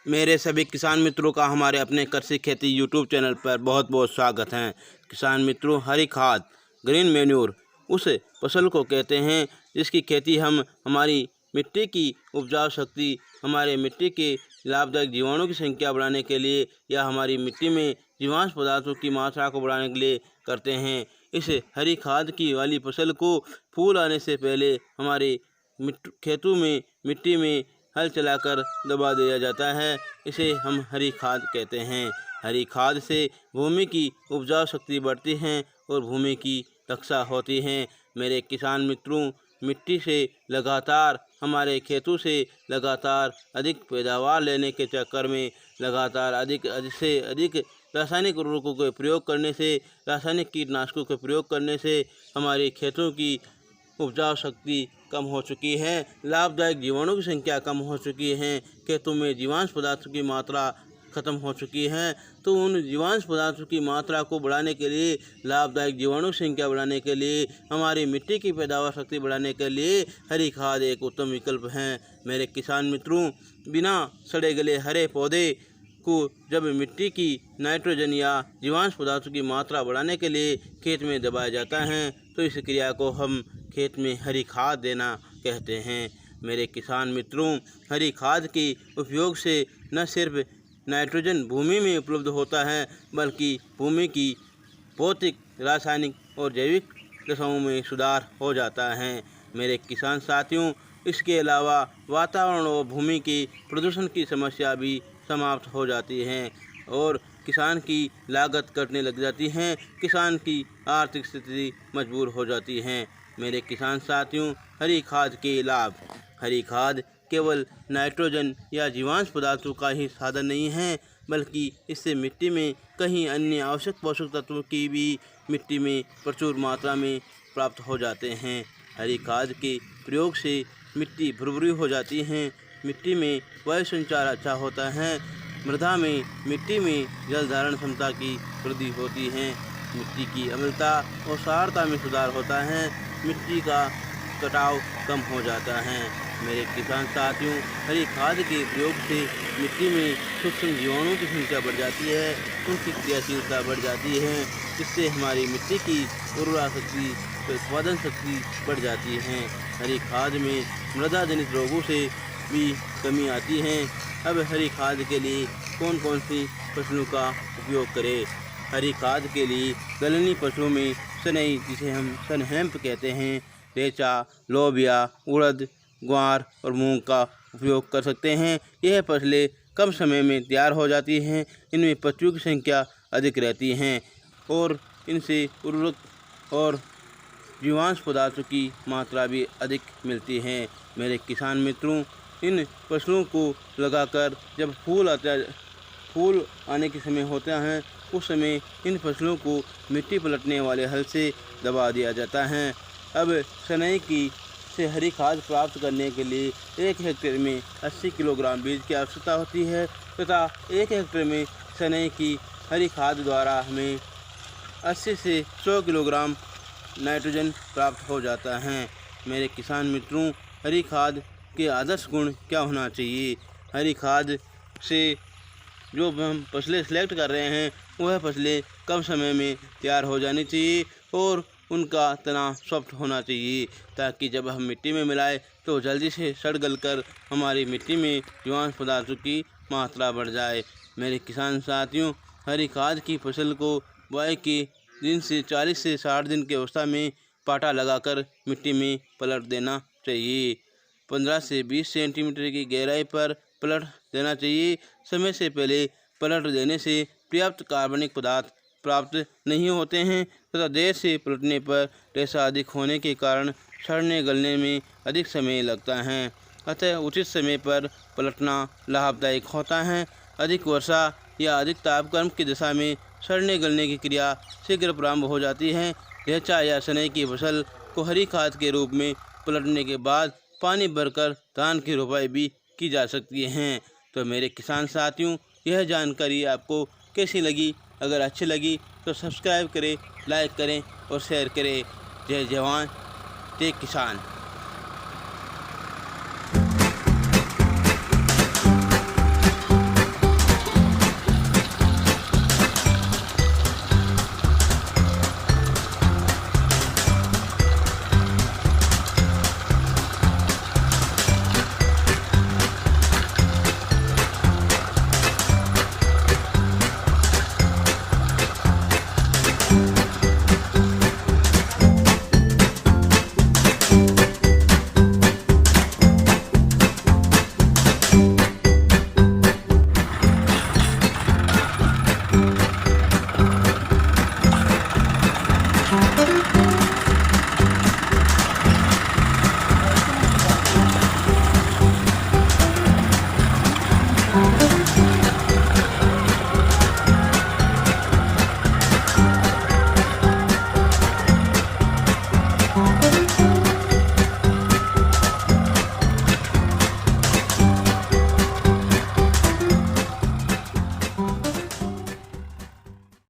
मेरे सभी किसान मित्रों का हमारे अपने कृषि खेती यूट्यूब चैनल पर बहुत बहुत स्वागत है। किसान मित्रों, हरी खाद ग्रीन मैन्योर उस फसल को कहते हैं जिसकी खेती हम हमारी मिट्टी की उपजाऊ शक्ति, हमारे मिट्टी के लाभदायक जीवाणु की संख्या बढ़ाने के लिए या हमारी मिट्टी में जीवांश पदार्थों की मात्रा को बढ़ाने के लिए करते हैं। इस हरी खाद की वाली फसल को फूल आने से पहले हमारे खेतों में मिट्टी में हल चलाकर दबा दिया जाता है। इसे हम हरी खाद कहते हैं। हरी खाद से भूमि की उपजाऊ शक्ति बढ़ती है और भूमि की रक्षा होती है। मेरे किसान मित्रों, मिट्टी से लगातार हमारे खेतों से लगातार अधिक पैदावार लेने के चक्कर में लगातार अधिक से अधिक रासायनिक उर्वरकों के प्रयोग करने से, रासायनिक कीटनाशकों के प्रयोग करने से हमारे खेतों की उपजाऊ शक्ति कम हो चुकी है। लाभदायक जीवाणु की संख्या कम हो चुकी है। खेतों में जीवांश पदार्थों की मात्रा खत्म हो चुकी है। तो उन जीवांश पदार्थों की मात्रा को बढ़ाने के लिए, लाभदायक जीवाणु की संख्या बढ़ाने के लिए, हमारी मिट्टी की पैदावार शक्ति बढ़ाने के लिए हरी खाद एक उत्तम विकल्प है। मेरे किसान मित्रों, बिना सड़े गले हरे पौधे को जब मिट्टी की नाइट्रोजन या जीवांश पदार्थों की मात्रा बढ़ाने के लिए खेत में दबाया जाता है तो इस क्रिया को हम खेत में हरी खाद देना कहते हैं। मेरे किसान मित्रों, हरी खाद के उपयोग से न सिर्फ नाइट्रोजन भूमि में उपलब्ध होता है बल्कि भूमि की भौतिक, रासायनिक और जैविक दशाओं में सुधार हो जाता है। मेरे किसान साथियों, इसके अलावा वातावरण और भूमि के प्रदूषण की समस्या भी समाप्त हो जाती है और किसान की लागत घटने लग जाती है। किसान की आर्थिक स्थिति मजबूत हो जाती है। मेरे किसान साथियों, हरी खाद के लाभ। हरी खाद केवल नाइट्रोजन या जीवांश पदार्थों का ही साधन नहीं है बल्कि इससे मिट्टी में कई अन्य आवश्यक पोषक तत्वों की भी मिट्टी में प्रचुर मात्रा में प्राप्त हो जाते हैं। हरी खाद के प्रयोग से मिट्टी भुरभुरी हो जाती है, मिट्टी में वायु संचार अच्छा होता है, मृदा में मिट्टी में जल धारण क्षमता की वृद्धि होती है, मिट्टी की अम्लता और सारता में सुधार होता है, मिट्टी का कटाव कम हो जाता है। मेरे किसान साथियों, हरी खाद के प्रयोग से मिट्टी में सूक्ष्म जीवाणुओं की संख्या बढ़ जाती है, उनकी क्रियाशीलता बढ़ जाती है, जिससे हमारी मिट्टी की उर्वरा शक्ति, उत्पादन शक्ति बढ़ जाती है। हरी खाद में मृदा जनित रोगों से भी कमी आती है। अब हरी खाद के लिए कौन कौन सी फसलों का उपयोग करें? हरी खाद के लिए दलहनी फसलों में सनई, जिसे हम सनहैम्प कहते हैं, रेचा, लोबिया, उड़द, ग्वार और मूंग का उपयोग कर सकते हैं। यह फसलें कम समय में तैयार हो जाती हैं, इनमें पत्तियों की संख्या अधिक रहती हैं और इनसे उर्वरक और जीवांश पदार्थों की मात्रा भी अधिक मिलती है। मेरे किसान मित्रों, इन फसलों को लगाकर जब फूल आने के समय होता है उस समय इन फसलों को मिट्टी पलटने वाले हल से दबा दिया जाता है। अब सनई की से हरी खाद प्राप्त करने के लिए 1 हेक्टेयर में 80 किलोग्राम बीज की आवश्यकता होती है तथा 1 हेक्टेयर में सनई की हरी खाद द्वारा हमें 80 से 100 किलोग्राम नाइट्रोजन प्राप्त हो जाता है। मेरे किसान मित्रों, हरी खाद के आदर्श गुण क्या होना चाहिए? हरी खाद से जो हम फसलें सेलेक्ट कर रहे हैं वह फसलें कम समय में तैयार हो जानी चाहिए और उनका तना सॉफ्ट होना चाहिए ताकि जब हम मिट्टी में मिलाएं तो जल्दी से सड़ गल कर हमारी मिट्टी में जीवांश पदार्थों की मात्रा बढ़ जाए। मेरे किसान साथियों, हरी खाद की फसल को बुआई के दिन से 40 से 60 दिन की अवस्था में पाटा लगाकर मिट्टी में पलट देना चाहिए। 15 से 20 सेंटीमीटर की गहराई पर पलट देना चाहिए। समय से पहले पलट देने से पर्याप्त कार्बनिक पदार्थ प्राप्त नहीं होते हैं तथा देर से पलटने पर रेशा अधिक होने के कारण सड़ने गलने में अधिक समय लगता है। अतः उचित समय पर पलटना लाभदायक होता है। अधिक वर्षा या अधिक तापक्रम की दशा में सड़ने गलने की क्रिया शीघ्र प्रारंभ हो जाती है। रेचा या सनई की फसल को हरी खाद के रूप में पलटने के बाद पानी भरकर धान की रोपाई भी की जा सकती है। तो मेरे किसान साथियों, यह जानकारी आपको कैसी लगी? अगर अच्छी लगी तो सब्सक्राइब करें, लाइक करें और शेयर करें। जय जवान, जय किसान। है।